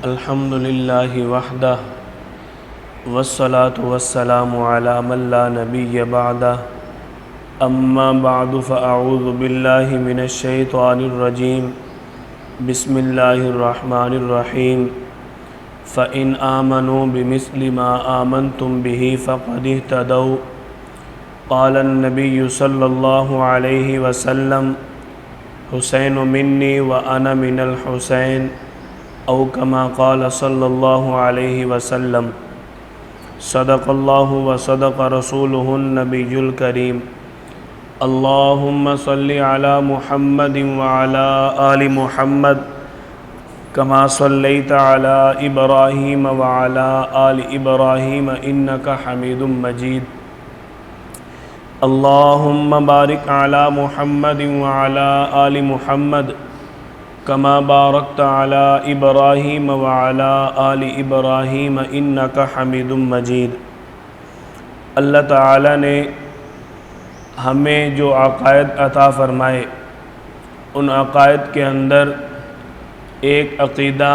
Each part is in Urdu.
الحمد للہ وحدہ والصلاة والسلام علی من لا نبی بعدہ اما بعد فاعوذ باللہ من الشیطان الرجیم بسم اللہ الرحمن الرحیم فإن آمنوا بمثل ما آمنتم به فقد اهتدوا قال النبی صلی اللہ علیہ وسلم حسین منی وأنا من الحسین او کما قال صلی اللہ علیہ وسلم صدق اللہ وصدق رسولہ النبی الکریم اللہم صلی علی محمد وعلی آل محمد کما صلیت علی ابراہیم وعلی آل ابراہیم انک حمید مجید اللہم بارک علی محمد وعلی آل محمد کما بارکت علی ابراہیم وعلی آل ابراہیم انک حمید مجید۔ اللہ تعالی نے ہمیں جو عقائد عطا فرمائے ان عقائد کے اندر ایک عقیدہ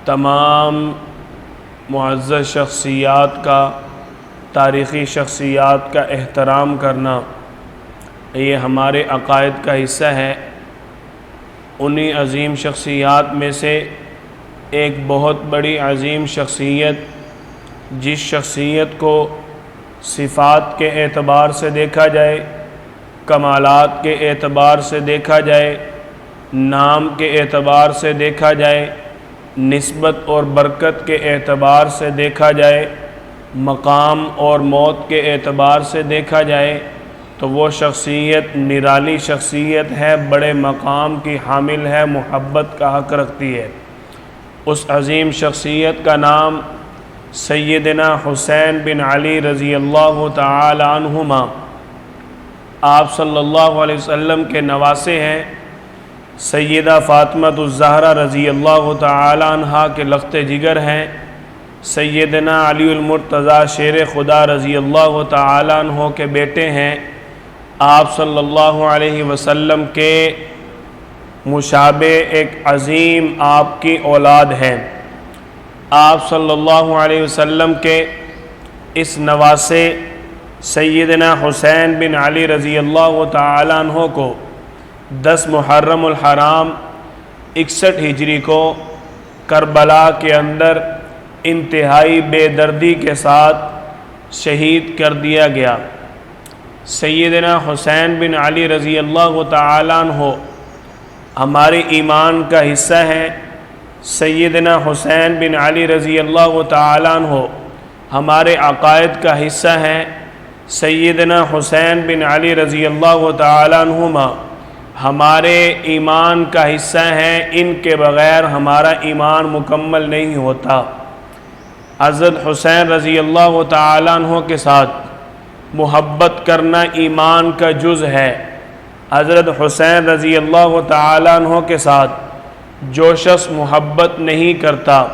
تمام معزز شخصیات کا، تاریخی شخصیات کا احترام کرنا، یہ ہمارے عقائد کا حصہ ہے۔ انہی عظیم شخصیات میں سے ایک بہت بڑی عظیم شخصیت، جس شخصیت کو صفات کے اعتبار سے دیکھا جائے، کمالات کے اعتبار سے دیکھا جائے، نام کے اعتبار سے دیکھا جائے، نسبت اور برکت کے اعتبار سے دیکھا جائے، مقام اور موت کے اعتبار سے دیکھا جائے تو وہ شخصیت نرالی شخصیت ہے، بڑے مقام کی حامل ہے، محبت کا حق رکھتی ہے۔ اس عظیم شخصیت کا نام سیدنا حسین بن علی رضی اللہ تعالی عنہما، آپ صلی اللہ علیہ وسلم کے نواسے ہیں۔ سیدہ فاطمہ الزہرا رضی اللہ تعالی عنہا کے لخت جگر ہیں۔ سیدنا علی المرتضیٰ شیر خدا رضی اللہ تعالی عنہ کے بیٹے ہیں۔ آپ صلی اللہ علیہ وسلم کے مشابہ ایک عظیم آپ کی اولاد ہیں۔ آپ صلی اللہ علیہ وسلم کے اس نواسے سیدنا حسین بن علی رضی اللہ تعالی عنہ کو 10 محرم الحرام 61 ہجری کو کربلا کے اندر انتہائی بے دردی کے ساتھ شہید کر دیا گیا۔ سیدنا حسین بن علی رضی اللہ تعالی عنہ ہمارے ایمان کا حصہ ہیں۔ سیدنا حسین بن علی رضی اللہ تعالی عنہ ہمارے عقائد کا حصہ ہیں۔ سیدنا حسین بن علی رضی اللہ تعالی عنہما ہمارے ایمان کا حصہ ہیں۔ ان کے بغیر ہمارا ایمان مکمل نہیں ہوتا۔ حضرت حسین رضی اللہ تعالی عنہ کے ساتھ محبت کرنا ایمان کا جز ہے۔ حضرت حسین رضی اللہ تعالی عنہ کے ساتھ جو شخص محبت نہیں کرتا،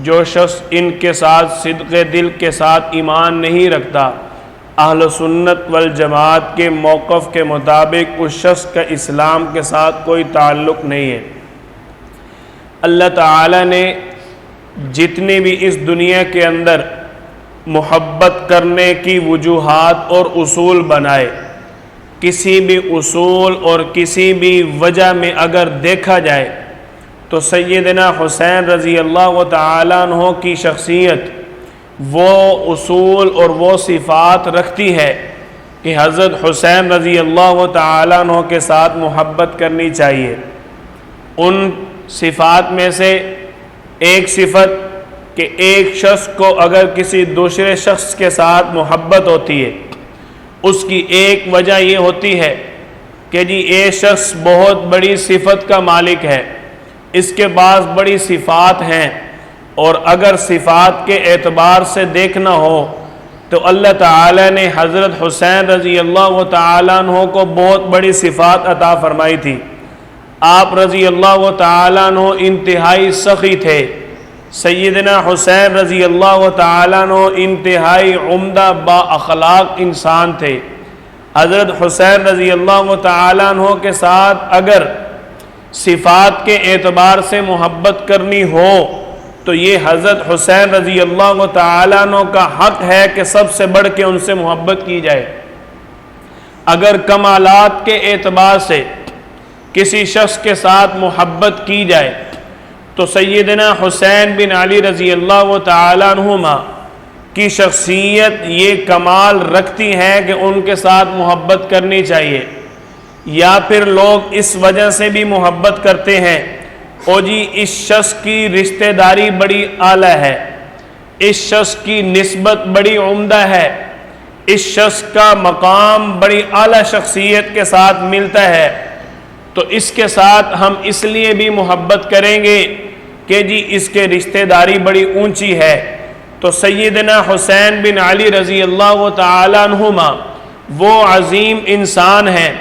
جو شخص ان کے ساتھ صدق دل کے ساتھ ایمان نہیں رکھتا، اہل سنت والجماعت کے موقف کے مطابق اس شخص کا اسلام کے ساتھ کوئی تعلق نہیں ہے۔ اللہ تعالی نے جتنی بھی اس دنیا کے اندر محبت کرنے کی وجوہات اور اصول بنائے، کسی بھی اصول اور کسی بھی وجہ میں اگر دیکھا جائے تو سیدنا حسین رضی اللہ تعالی عنہ کی شخصیت وہ اصول اور وہ صفات رکھتی ہے کہ حضرت حسین رضی اللہ تعالی عنہ کے ساتھ محبت کرنی چاہیے۔ ان صفات میں سے ایک صفت کہ ایک شخص کو اگر کسی دوسرے شخص کے ساتھ محبت ہوتی ہے، اس کی ایک وجہ یہ ہوتی ہے کہ جی یہ شخص بہت بڑی صفت کا مالک ہے، اس کے پاس بڑی صفات ہیں، اور اگر صفات کے اعتبار سے دیکھنا ہو تو اللہ تعالی نے حضرت حسین رضی اللہ تعالی عنہ کو بہت بڑی صفات عطا فرمائی تھی۔ آپ رضی اللہ تعالی عنہ انتہائی سخی تھے۔ سیدنا حسین رضی اللہ تعالیٰ عنہ انتہائی عمدہ با اخلاق انسان تھے۔ حضرت حسین رضی اللہ تعالیٰ عنہ کے ساتھ اگر صفات کے اعتبار سے محبت کرنی ہو تو یہ حضرت حسین رضی اللہ تعالیٰ عنہ کا حق ہے کہ سب سے بڑھ کے ان سے محبت کی جائے۔ اگر کمالات کے اعتبار سے کسی شخص کے ساتھ محبت کی جائے تو سیدنا حسین بن علی رضی اللہ تعالیٰ عنہما کی شخصیت یہ کمال رکھتی ہے کہ ان کے ساتھ محبت کرنی چاہیے۔ یا پھر لوگ اس وجہ سے بھی محبت کرتے ہیں، او جی اس شخص کی رشتہ داری بڑی اعلیٰ ہے، اس شخص کی نسبت بڑی عمدہ ہے، اس شخص کا مقام بڑی اعلیٰ شخصیت کے ساتھ ملتا ہے، تو اس کے ساتھ ہم اس لیے بھی محبت کریں گے کہ جی اس کے رشتہ داری بڑی اونچی ہے۔ تو سیدنا حسین بن علی رضی اللہ تعالیٰ عنہما وہ عظیم انسان ہیں،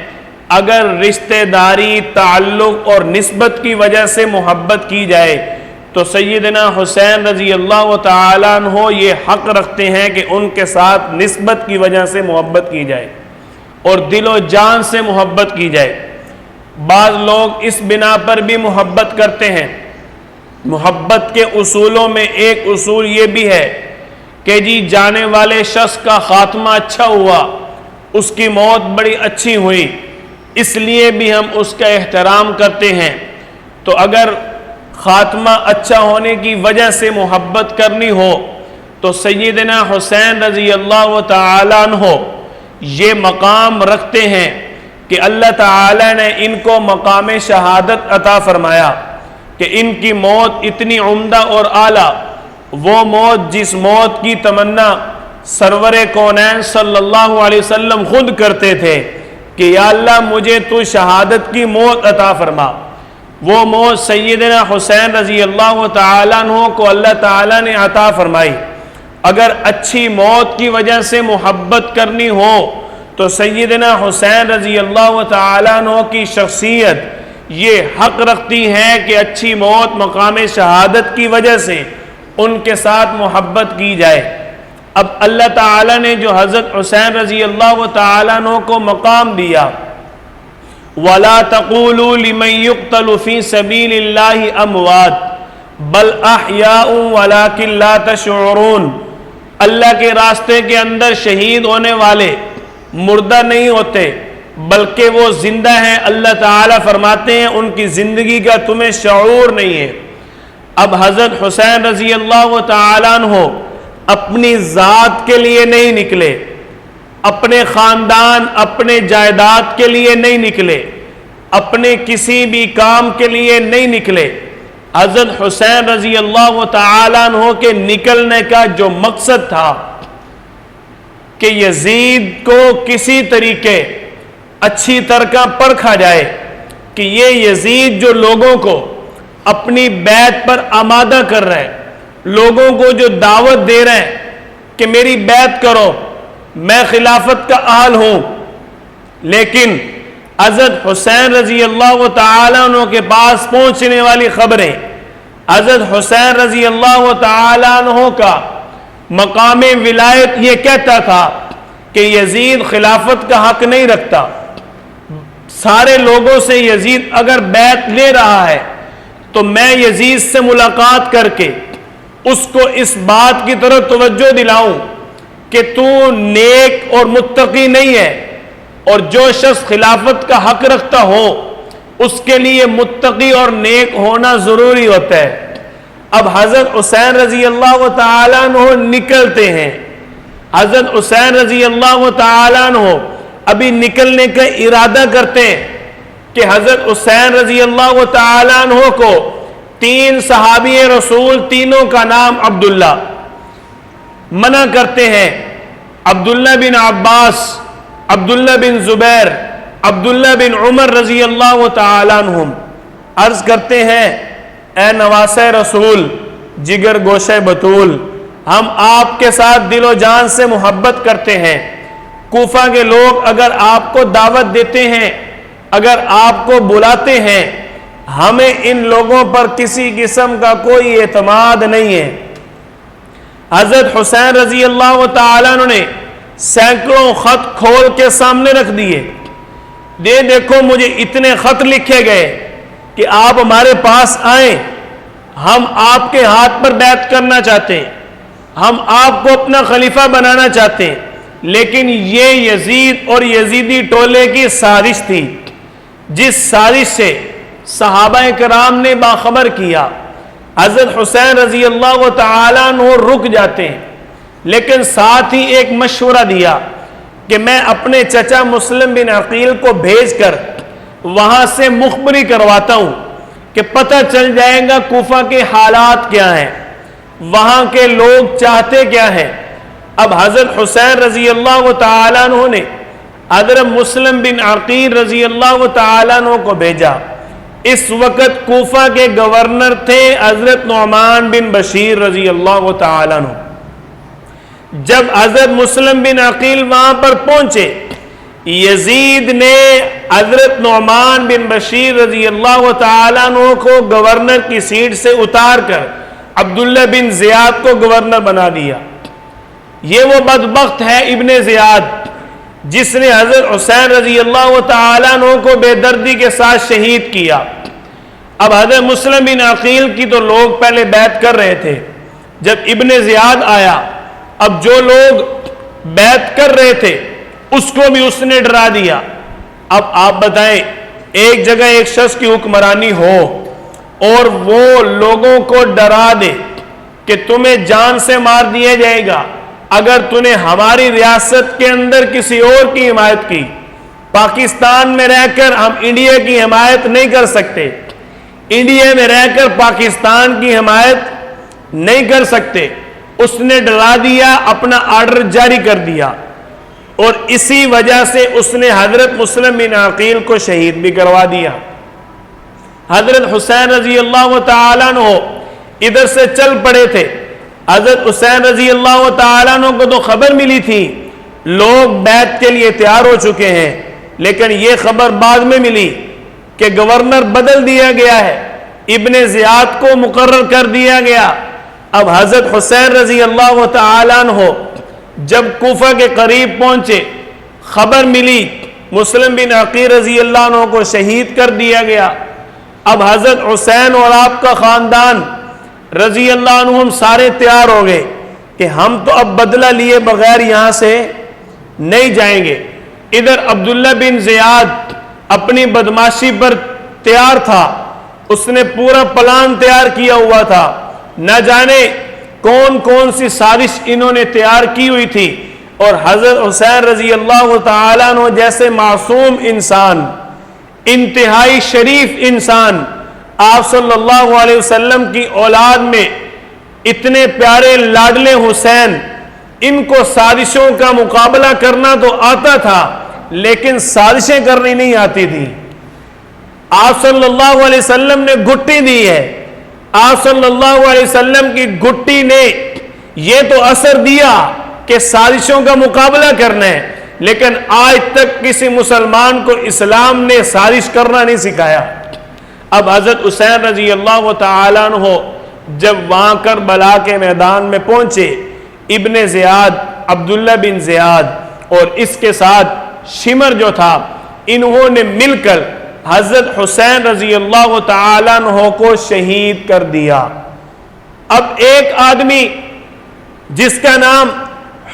اگر رشتہ داری، تعلق اور نسبت کی وجہ سے محبت کی جائے تو سیدنا حسین رضی اللہ تعالیٰ عنہ یہ حق رکھتے ہیں کہ ان کے ساتھ نسبت کی وجہ سے محبت کی جائے اور دل و جان سے محبت کی جائے۔ بعض لوگ اس بنا پر بھی محبت کرتے ہیں۔ محبت کے اصولوں میں ایک اصول یہ بھی ہے کہ جی جانے والے شخص کا خاتمہ اچھا ہوا، اس کی موت بڑی اچھی ہوئی، اس لیے بھی ہم اس کا احترام کرتے ہیں۔ تو اگر خاتمہ اچھا ہونے کی وجہ سے محبت کرنی ہو تو سیدنا حسین رضی اللہ تعالیٰ عنہ یہ مقام رکھتے ہیں کہ اللہ تعالیٰ نے ان کو مقام شہادت عطا فرمایا کہ ان کی موت اتنی عمدہ اور اعلیٰ، وہ موت جس موت کی تمنا سرور کونین صلی اللہ علیہ وسلم خود کرتے تھے کہ یا اللہ مجھے تو شہادت کی موت عطا فرما، وہ موت سیدنا حسین رضی اللہ تعالیٰ عنہ کو اللہ تعالیٰ نے عطا فرمائی۔ اگر اچھی موت کی وجہ سے محبت کرنی ہو تو سیدنا حسین رضی اللہ تعالیٰ عنہ کی شخصیت یہ حق رکھتی ہے کہ اچھی موت مقام شہادت کی وجہ سے ان کے ساتھ محبت کی جائے۔ اب اللہ تعالیٰ نے جو حضرت حسین رضی اللہ تعالیٰ عنہ کو مقام دیا، وَلَا تَقُولُوا لِمَنْ يُقْتَلُ فِي سَبِيلِ اللَّهِ أَمْوَاتٌ بَلْ أَحْيَاءٌ وَلَكِنْ لَا تَشْعُرُونَ، اللہ کے راستے کے اندر شہید ہونے والے مردہ نہیں ہوتے بلکہ وہ زندہ ہیں۔ اللہ تعالیٰ فرماتے ہیں ان کی زندگی کا تمہیں شعور نہیں ہے۔ اب حضرت حسین رضی اللہ تعالیٰ عنہ اپنی ذات کے لیے نہیں نکلے، اپنے خاندان، اپنے جائیداد کے لیے نہیں نکلے، اپنے کسی بھی کام کے لیے نہیں نکلے۔ حضرت حسین رضی اللہ تعالیٰ عنہ کے نکلنے کا جو مقصد تھا کہ یزید کو کسی طریقے اچھی طرح پرکھا جائے کہ یہ یزید جو لوگوں کو اپنی بیعت پر آمادہ کر رہے ہیں، لوگوں کو جو دعوت دے رہے ہیں کہ میری بیعت کرو، میں خلافت کا اہل ہوں، لیکن حضرت حسین رضی اللہ تعالیٰ عنہ کے پاس پہنچنے والی خبریں، حضرت حسین رضی اللہ تعالیٰ عنہ کا مقام ولایت یہ کہتا تھا کہ یزید خلافت کا حق نہیں رکھتا۔ سارے لوگوں سے یزید اگر بیعت لے رہا ہے تو میں یزید سے ملاقات کر کے اس کو اس بات کی طرف توجہ دلاؤں کہ تو نیک اور متقی نہیں ہے، اور جو شخص خلافت کا حق رکھتا ہو اس کے لیے متقی اور نیک ہونا ضروری ہوتا ہے۔ اب حضرت حسین رضی اللہ تعالیٰ عنہ نکلتے ہیں، حضرت حسین رضی اللہ تعالیٰ عنہ ابھی نکلنے کا ارادہ کرتے ہیں کہ حضرت حسین رضی اللہ تعالیٰ عنہ کو 3 صحابی رسول، تینوں کا نام عبداللہ، منع کرتے ہیں۔ عبداللہ بن عباس، عبداللہ بن زبیر، عبداللہ بن عمر رضی اللہ تعالیٰ عنہم عرض کرتے ہیں اے نواسہ رسول، جگر گوشہ بطول، ہم آپ کے ساتھ دل و جان سے محبت کرتے ہیں۔ کوفہ کے لوگ اگر آپ کو دعوت دیتے ہیں، اگر آپ کو بلاتے ہیں، ہمیں ان لوگوں پر کسی قسم کا کوئی اعتماد نہیں ہے۔ حضرت حسین رضی اللہ تعالیٰ عنہ نے سینکڑوں خط کھول کے سامنے رکھ دیے، دیکھو مجھے اتنے خط لکھے گئے، کہ آپ ہمارے پاس آئیں، ہم آپ کے ہاتھ پر بیعت کرنا چاہتے ہیں، ہم آپ کو اپنا خلیفہ بنانا چاہتے ہیں. لیکن یہ یزید اور یزیدی ٹولے کی سازش تھی، جس سازش سے صحابہ کرام نے باخبر کیا. حضرت حسین رضی اللہ تعالیٰ عنہ رک جاتے ہیں، لیکن ساتھ ہی ایک مشورہ دیا کہ میں اپنے چچا مسلم بن عقیل کو بھیج کر وہاں سے مخبری کرواتا ہوں کہ پتہ چل جائے گا کوفہ کے حالات کیا ہیں، وہاں کے لوگ چاہتے کیا ہیں. اب حضرت حسین رضی اللہ تعالیٰ عنہ نے حضرت مسلم بن عقیل رضی اللہ تعالیٰ عنہ کو بھیجا. اس وقت کوفہ کے گورنر تھے حضرت نعمان بن بشیر رضی اللہ تعالیٰ عنہ. جب حضرت مسلم بن عقیل وہاں پر پہنچے، یزید نے حضرت نعمان بن بشیر رضی اللہ تعالیٰ عنہ کو گورنر کی سیٹ سے اتار کر عبداللہ بن زیاد کو گورنر بنا دیا. یہ وہ بدبخت ہے ابن زیاد جس نے حضرت حسین رضی اللہ تعالیٰ عنہ کو بے دردی کے ساتھ شہید کیا. اب حضرت مسلم بن عقیل کی تو لوگ پہلے بیعت کر رہے تھے. جب ابن زیاد آیا، اب جو لوگ بیعت کر رہے تھے اس کو بھی اس نے ڈرا دیا. اب آپ بتائیں، ایک جگہ ایک شخص کی حکمرانی ہو اور وہ لوگوں کو ڈرا دے کہ تمہیں جان سے مار دیا جائے گا اگر تو نے ہماری ریاست کے اندر کسی اور کی حمایت کی. پاکستان میں رہ کر ہم انڈیا کی حمایت نہیں کر سکتے، انڈیا میں رہ کر پاکستان کی حمایت نہیں کر سکتے. اس نے ڈرا دیا، اپنا آرڈر جاری کر دیا، اور اسی وجہ سے اس نے حضرت مسلم بن عقیل کو شہید بھی کروا دیا. حضرت حسین رضی اللہ تعالیٰ عنہ ادھر سے چل پڑے تھے. حضرت حسین رضی اللہ تعالیٰ عنہ کو تو خبر ملی تھی لوگ بیعت کے لیے تیار ہو چکے ہیں، لیکن یہ خبر بعد میں ملی کہ گورنر بدل دیا گیا ہے، ابن زیاد کو مقرر کر دیا گیا. اب حضرت حسین رضی اللہ تعالیٰ عنہ جب کوفہ کے قریب پہنچے، خبر ملی مسلم بن عقیل رضی اللہ عنہ کو شہید کر دیا گیا. اب حضرت حسین اور آپ کا خاندان رضی اللہ عنہم سارے تیار ہو گئے کہ ہم تو اب بدلہ لیے بغیر یہاں سے نہیں جائیں گے. ادھر عبداللہ بن زیاد اپنی بدماشی پر تیار تھا، اس نے پورا پلان تیار کیا ہوا تھا. نہ جانے کون کون سی سازش انہوں نے تیار کی ہوئی تھی. اور حضرت حسین رضی اللہ تعالیٰ عنہ جیسے معصوم انسان، انتہائی شریف انسان، آپ صلی اللہ علیہ وسلم کی اولاد میں اتنے پیارے لاڈلے حسین، ان کو سازشوں کا مقابلہ کرنا تو آتا تھا لیکن سازشیں کرنی نہیں آتی تھی. آپ صلی اللہ علیہ وسلم نے گھٹی دی ہے، آپ صلی اللہ علیہ وسلم کی گھٹی نے یہ تو اثر دیا کہ سازشوں کا مقابلہ کرنا ہے، لیکن آج تک کسی مسلمان کو اسلام نے سازش کرنا نہیں سکھایا. اب حضرت حسین رضی اللہ تعالیٰ عنہ جب وہاں کربلا کے میدان میں پہنچے، ابن زیاد، عبداللہ بن زیاد اور اس کے ساتھ شمر جو تھا، انہوں نے مل کر حضرت حسین رضی اللہ تعالیٰ عنہ کو شہید کر دیا. اب ایک آدمی جس کا نام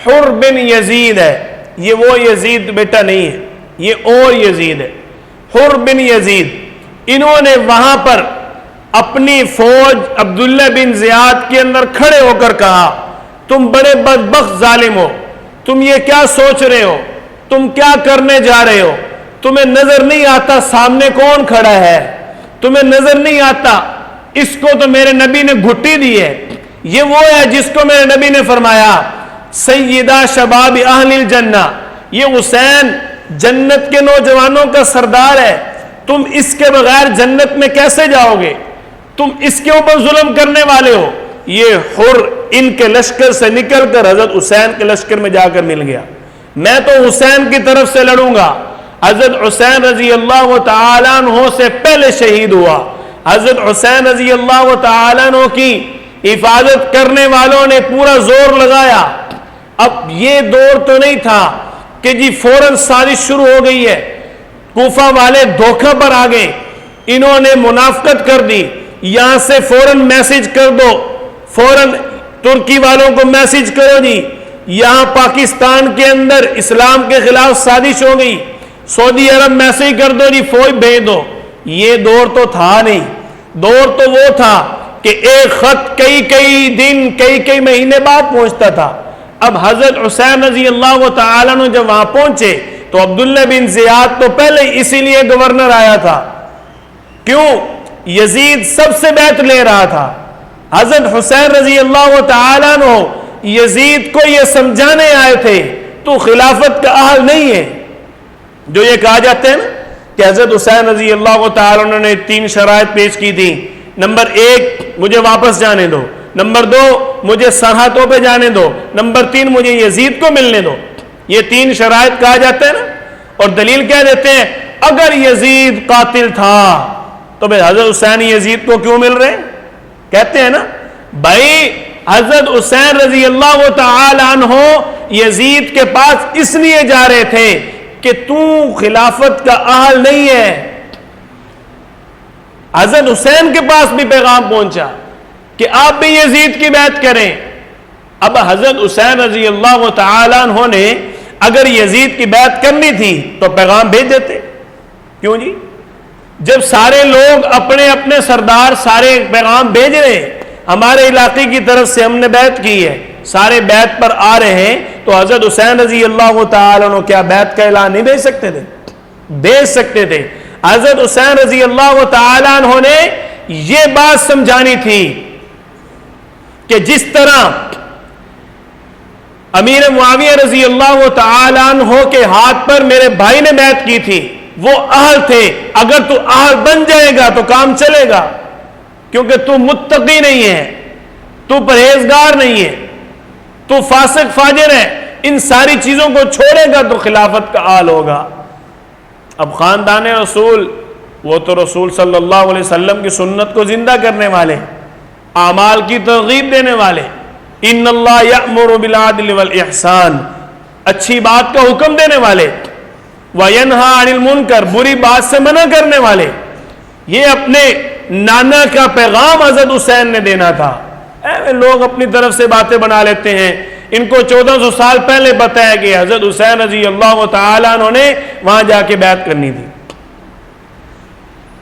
حر بن یزید ہے، یہ وہ یزید بیٹا نہیں ہے، یہ اور یزید ہے، حر بن یزید، انہوں نے وہاں پر اپنی فوج عبداللہ بن زیاد کے اندر کھڑے ہو کر کہا، تم بڑے بدبخت ظالم ہو، تم یہ کیا سوچ رہے ہو، تم کیا کرنے جا رہے ہو، تمہیں نظر نہیں آتا سامنے کون کھڑا ہے، تمہیں نظر نہیں آتا اس کو تو میرے نبی نے گھٹی دی ہے، یہ وہ ہے جس کو میرے نبی نے فرمایا سیدہ شباب اہل الجنہ، یہ حسین جنت کے نوجوانوں کا سردار ہے، تم اس کے بغیر جنت میں کیسے جاؤ گے، تم اس کے اوپر ظلم کرنے والے ہو. یہ حر ان کے لشکر سے نکل کر حضرت حسین کے لشکر میں جا کر مل گیا، میں تو حسین کی طرف سے لڑوں گا. حضرت حسین رضی اللہ تعالیٰ عنہ سے پہلے شہید ہوا. حضرت حسین رضی اللہ تعالیٰ عنہ کی حفاظت کرنے والوں نے پورا زور لگایا. اب یہ دور تو نہیں تھا کہ جی فوراً سازش شروع ہو گئی ہے، کوفہ والے دھوکہ پر آ گئے، انہوں نے منافقت کر دی. یہاں سے فوراً میسج کر دو, فوراً ترکی والوں کو میسج کرو جی, یہاں پاکستان کے اندر اسلام کے خلاف سازش ہو گئی, سعودی عرب میسج کر دو جی, فوج بھیج دو. یہ دور تو تھا نہیں. دور تو وہ تھا کہ ایک خط کئی دن کئی مہینے بعد پہنچتا تھا. اب حضرت حسین رضی اللہ تعالیٰ عنہ جب وہاں پہنچے تو عبداللہ بن زیاد تو پہلے اسی لیے گورنر آیا تھا. کیوں؟ یزید سب سے بیعت لے رہا تھا. حضرت حسین رضی اللہ تعالیٰ عنہ یزید کو یہ سمجھانے آئے تھے تو خلافت کا اہل نہیں ہے. جو یہ کہا جاتا ہے نا کہ حضرت حسین رضی اللہ تعالیٰ عنہ نے 3 شرائط پیش کی تھی. نمبر 1, مجھے واپس جانے دو. نمبر 2, مجھے سرحدوں پہ جانے دو. نمبر 3, مجھے یزید کو ملنے دو. یہ 3 شرائط کہا جاتا ہے نا. اور دلیل کیا دیتے ہیں, اگر یزید قاتل تھا تو بھئی حضرت حسین یزید کو کیوں مل رہے ہیں؟ کہتے ہیں نا بھائی حضرت حسین رضی اللہ تعالی عنہ یزید کے پاس اس لیے جا رہے تھے کہ تو خلافت کا اہل نہیں ہے. حضرت حسین کے پاس بھی پیغام پہنچا کہ آپ بھی یزید کی بیعت کریں. اب حضرت حسین رضی اللہ تعالی عنہ نے اگر یزید کی بیعت کرنی تھی تو پیغام بھیج دیتے. کیوں جی؟ جب سارے لوگ اپنے اپنے سردار سارے پیغام بھیج رہے ہیں, ہمارے علاقے کی طرف سے ہم نے بیعت کی ہے, سارے بیعت پر آ رہے ہیں, تو حضرت حسین رضی اللہ تعالی عنہ کیا بیعت کا اعلان نہیں بھیج سکتے تھے؟ بھیج سکتے تھے. حضرت حسین رضی اللہ تعالی عنہ نے یہ بات سمجھانی تھی کہ جس طرح امیر معاویہ رضی اللہ تعالی عنہ کے ہاتھ پر میرے بھائی نے بیعت کی تھی, وہ اہل تھے, اگر تو اہل بن جائے گا تو کام چلے گا, کیونکہ تو متقی نہیں ہے, تو پرہیزگار نہیں ہے, تو فاسق فاجر ہے, ان ساری چیزوں کو چھوڑے گا تو خلافت کا اہل ہوگا. اب خاندان رسول, وہ تو رسول صلی اللہ علیہ وسلم کی سنت کو زندہ کرنے والے, اعمال کی ترغیب دینے والے, ان اللہ یأمر بالعدل والاحسان, اچھی بات کا حکم دینے والے, وینہا عن المنکر, بری بات سے منع کرنے والے. یہ اپنے نانا کا پیغام حضرت حسین نے دینا تھا. لوگ اپنی طرف سے باتیں بنا لیتے ہیں. ان کو 1400 سال پہلے پتہ ہے کہ حضرت حسین رضی اللہ تعالی عنہ نے وہاں جا کے بیعت کرنی تھی.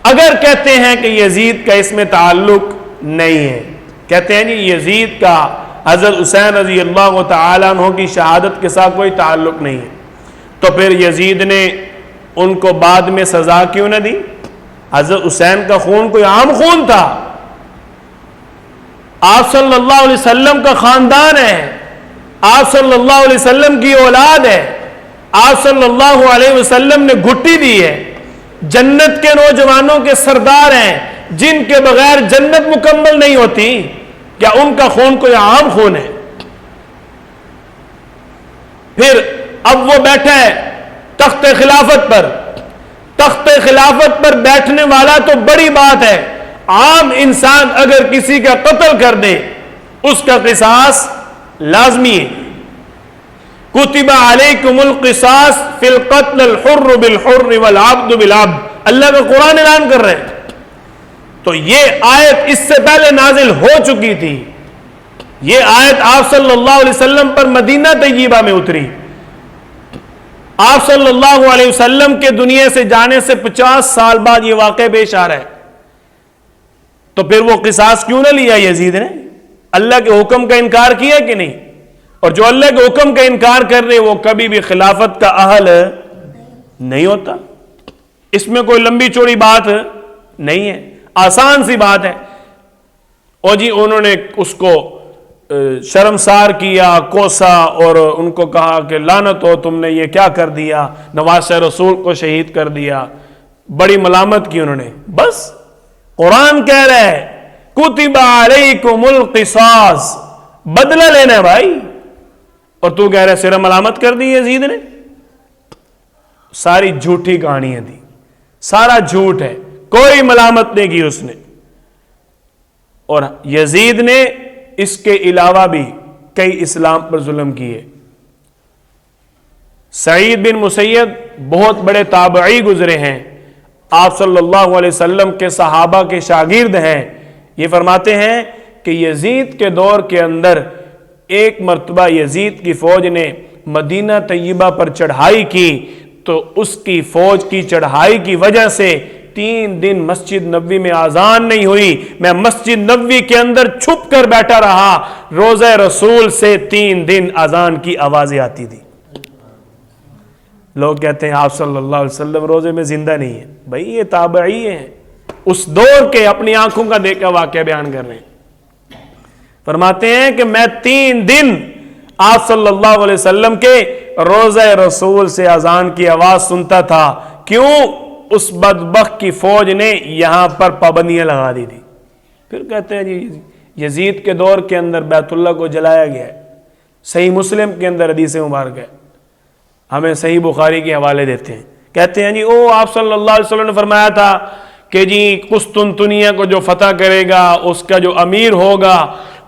اگر کہتے ہیں کہ یزید کا اس میں تعلق نہیں ہے, کہتے ہیں جی یزید کا حضرت حسین رضی اللہ تعالی عنہ کی شہادت کے ساتھ کوئی تعلق نہیں ہے, تو پھر یزید نے ان کو بعد میں سزا کیوں نہ دی؟ حضرت حسین کا خون کوئی عام خون تھا, آپ صلی اللہ علیہ وسلم کا خاندان ہے, آپ صلی اللہ علیہ وسلم کی اولاد ہے, آپ صلی اللہ علیہ وسلم نے گھٹی دی ہے, جنت کے نوجوانوں کے سردار ہیں جن کے بغیر جنت مکمل نہیں ہوتی. کیا ان کا خون کوئی عام خون ہے؟ پھر اب وہ بیٹھا ہے تخت خلافت پر, تخت خلافت پر بیٹھنے والا تو بڑی بات ہے, عام انسان اگر کسی کا قتل کر دے اس کا قصاص لازمی ہے. کتب علیکم القصاص فی القتل الحر بالحر والعبد بالعبد, اللہ کا قرآن اعلان کر رہے ہیں. تو یہ آیت اس سے پہلے نازل ہو چکی تھی. یہ آیت آپ صلی اللہ علیہ وسلم پر مدینہ طیبہ میں اتری. آپ صلی اللہ علیہ وسلم کے دنیا سے جانے سے 50 سال بعد یہ واقعہ پیش آ رہا ہے. تو پھر وہ قصاص کیوں نہ لیا یزید نے؟ اللہ کے حکم کا انکار کیا کہ نہیں؟ اور جو اللہ کے حکم کا انکار کر رہے وہ کبھی بھی خلافت کا اہل نہیں ہوتا. اس میں کوئی لمبی چوڑی بات نہیں ہے, آسان سی بات ہے. اور جی انہوں نے اس کو شرمسار کیا, کوسا, اور ان کو کہا کہ لعنت ہو, تم نے یہ کیا کر دیا, نواز رسول کو شہید کر دیا, بڑی ملامت کی انہوں نے. بس قرآن کہہ رہا ہے کتب علیکم القصاص, بدلہ لینا ہے بھائی, اور تو کہہ رہا ہے صرف ملامت کر دی یزید نے. ساری جھوٹی کہانیاں تھی, سارا جھوٹ ہے, کوئی ملامت نہیں کی اس نے. اور یزید نے اس کے علاوہ بھی کئی اسلام پر ظلم کیے. سعید بن مسیب بہت بڑے تابعی گزرے ہیں, آپ صلی اللہ علیہ وسلم کے صحابہ کے شاگرد ہیں، یہ فرماتے ہیں کہ یزید کے دور کے اندر ایک مرتبہ یزید کی فوج نے مدینہ طیبہ پر چڑھائی کی، تو اس کی فوج کی چڑھائی کی وجہ سے 3 دن مسجد نبوی میں اذان نہیں ہوئی۔ میں مسجد نبوی کے اندر چھپ کر بیٹھا رہا، روضہ رسول سے 3 دن اذان کی آوازیں آتی تھی۔ لوگ کہتے ہیں آپ صلی اللہ علیہ وسلم روزے میں زندہ نہیں ہیں۔ بھائی یہ تابعی ہیں، اس دور کے اپنی آنکھوں کا دیکھا واقعہ بیان کر رہے ہیں۔ فرماتے ہیں کہ میں 3 دن آپ صلی اللہ علیہ وسلم کے روزہ رسول سے اذان کی آواز سنتا تھا۔ کیوں؟ اس بدبخت کی فوج نے یہاں پر پابندیاں لگا دی تھی۔ پھر کہتے ہیں جی یزید کے دور کے اندر بیت اللہ کو جلایا گیا ہے۔ صحیح مسلم کے اندر حدیث مبارک ہے، ہمیں صحیح بخاری کے حوالے دیتے ہیں، کہتے ہیں جی آپ صلی اللہ علیہ وسلم نے فرمایا تھا کہ جی قسطنطنیہ کو جو فتح کرے گا اس کا جو امیر ہوگا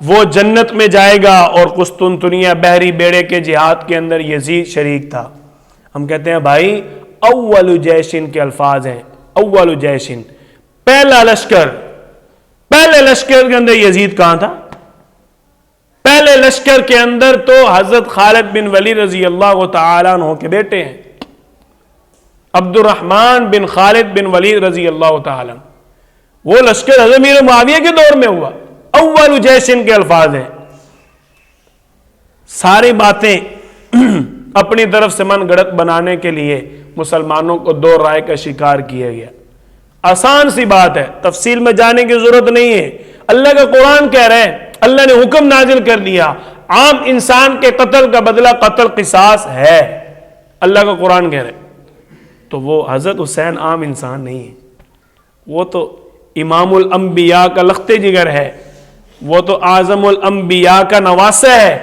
وہ جنت میں جائے گا، اور قسطنطنیہ بحری بیڑے کے جہاد کے اندر یزید شریک تھا۔ ہم کہتے ہیں بھائی اول جیشن کے الفاظ ہیں، اول جیشن، پہلا لشکر، پہلے لشکر کے اندر یزید کہاں تھا؟ پہلے لشکر کے اندر تو حضرت خالد بن ولید رضی اللہ تعالیٰ عنہ کے بیٹے ہیں، عبد الرحمن بن خالد بن ولید رضی اللہ تعالیٰ عنہ۔ وہ لشکر حضرت امیر معاویہ کے دور میں ہوا۔ اول جیشن کے الفاظ ہیں۔ ساری باتیں اپنی طرف سے من گڑت بنانے کے لیے مسلمانوں کو 2 رائے کا شکار کیا گیا۔ آسان سی بات ہے، تفصیل میں جانے کی ضرورت نہیں ہے۔ اللہ کا قرآن کہہ رہے ہیں، اللہ نے حکم نازل کر دیا، عام انسان کے قتل کا بدلہ قتل قصاص ہے، اللہ کا قرآن کہہ رہے ہیں۔ تو وہ حضرت حسین عام انسان نہیں ہے، وہ تو امام الانبیاء کا لخت جگر ہے، وہ تو اعظم الانبیاء کا نواسہ ہے۔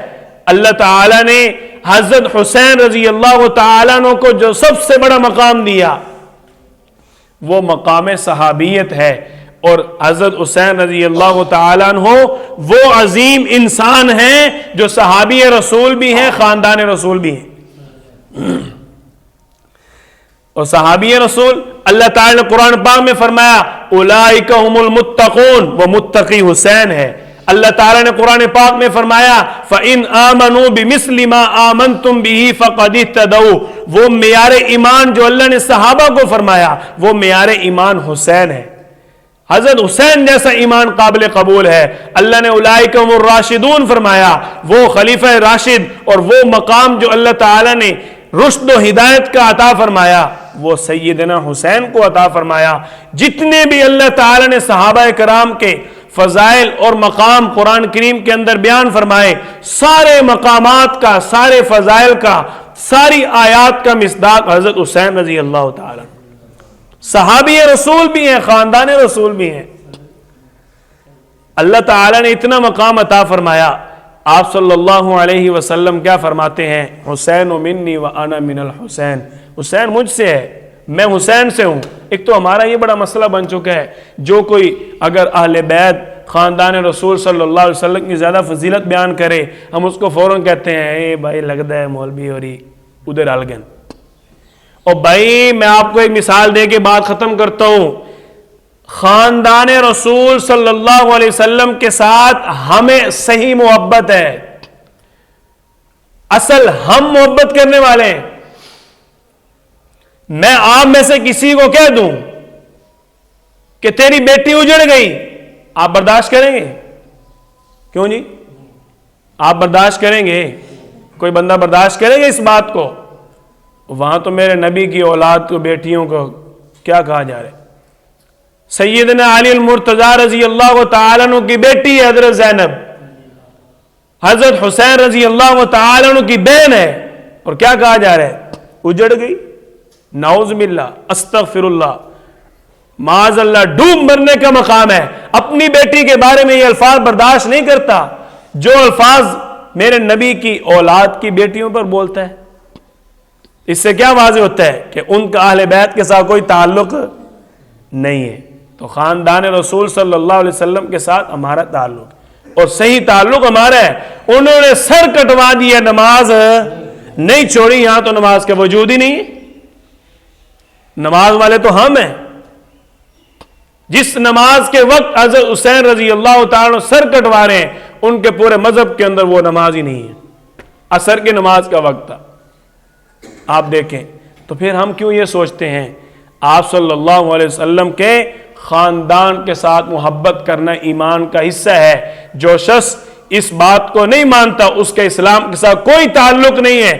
اللہ تعالیٰ نے حضرت حسین رضی اللہ تعالیٰ عنہ کو جو سب سے بڑا مقام دیا وہ مقام صحابیت ہے، اور حضرت حسین رضی اللہ تعالیٰ عنہ وہ عظیم انسان ہیں جو صحابی رسول بھی ہیں، خاندان رسول بھی ہیں۔ اور صحابی رسول اللہ تعالیٰ نے قرآن پاک میں فرمایا اولئک هم المتقون، وہ متقی حسین ہے۔ اللہ تعالیٰ نے قرآن پاک میں فرمایا فَإِنْ آمَنُوا بِمِثْلِ مَا آمَنْتُمْ بِهِ فَقَدِ اهْتَدَوْا، وہ معیار ایمان جو اللہ نے صحابہ کو فرمایا وہ معیار ایمان حسین ہے۔ حضرت حسین جیسا ایمان قابل قبول ہے۔ اللہ نے اولئک هم الراشدون فرمایا، وہ خلیفہ راشد، اور وہ مقام جو اللہ تعالیٰ نے رشد و ہدایت کا عطا فرمایا وہ سیدنا حسین کو عطا فرمایا۔ جتنے بھی اللہ تعالیٰ نے صحابہ کرام کے فضائل اور مقام قرآن کریم کے اندر بیان فرمائے، سارے مقامات کا، سارے فضائل کا، ساری آیات کا مصداق حضرت حسین رضی اللہ تعالیٰ، صحابی رسول بھی ہیں، خاندان رسول بھی ہیں۔ اللہ تعالیٰ نے اتنا مقام عطا فرمایا۔ آپ صلی اللہ علیہ وسلم کیا فرماتے ہیں؟ حسین منی وانا من الحسین، حسین مجھ سے ہے، میں حسین سے ہوں۔ ایک تو ہمارا یہ بڑا مسئلہ بن چکا ہے، جو کوئی اگر اہل بیت خاندان رسول صلی اللہ علیہ وسلم کی زیادہ فضیلت بیان کرے ہم اس کو فوراً کہتے ہیں اے بھائی لگتا ہے مولوی اور ادھر الگن۔ اور بھائی میں آپ کو ایک مثال دے کے بات ختم کرتا ہوں، خاندان رسول صلی اللہ علیہ وسلم کے ساتھ ہمیں صحیح محبت ہے، اصل ہم محبت کرنے والے ہیں۔ میں آپ میں سے کسی کو کہہ دوں کہ تیری بیٹی اجڑ گئی، آپ برداشت کریں گے؟ کیوں جی؟ آپ برداشت کریں گے؟ کوئی بندہ برداشت کرے گا اس بات کو؟ وہاں تو میرے نبی کی اولاد کو، بیٹیوں کو کیا کہا جا رہا ہے؟ سیدنا علی المرتضی رضی اللہ تعالیٰ عنہ کی بیٹی ہے حضرت زینب، حضرت حسین رضی اللہ تعالیٰ عنہ کی بہن ہے، اور کیا کہا جا رہا ہے؟ اجڑ گئی۔ نعوذ باللہ، استغفر اللہ، معاذ اللہ، ڈوب مرنے کا مقام ہے۔ اپنی بیٹی کے بارے میں یہ الفاظ برداشت نہیں کرتا جو الفاظ میرے نبی کی اولاد کی بیٹیوں پر بولتا ہے۔ اس سے کیا واضح ہوتا ہے کہ ان کا اہل بیت کے ساتھ کوئی تعلق نہیں ہے۔ تو خاندان رسول صلی اللہ علیہ وسلم کے ساتھ ہمارا تعلق اور صحیح تعلق ہمارا ہے۔ انہوں نے سر کٹوا دیا، نماز نہیں چھوڑی، یہاں تو نماز کا وجود ہی نہیں ہے۔ نماز والے تو ہم ہیں، جس نماز کے وقت حضرت حسین رضی اللہ تعالیٰ سر کٹوا رہے ہیں، ان کے پورے مذہب کے اندر وہ نماز ہی نہیں ہے، عصر کی نماز کا وقت تھا۔ آپ دیکھیں تو پھر ہم کیوں یہ سوچتے ہیں؟ آپ صلی اللہ علیہ وسلم کے خاندان کے ساتھ محبت کرنا ایمان کا حصہ ہے۔ جو شخص اس بات کو نہیں مانتا، اس کے اسلام کے ساتھ کوئی تعلق نہیں ہے۔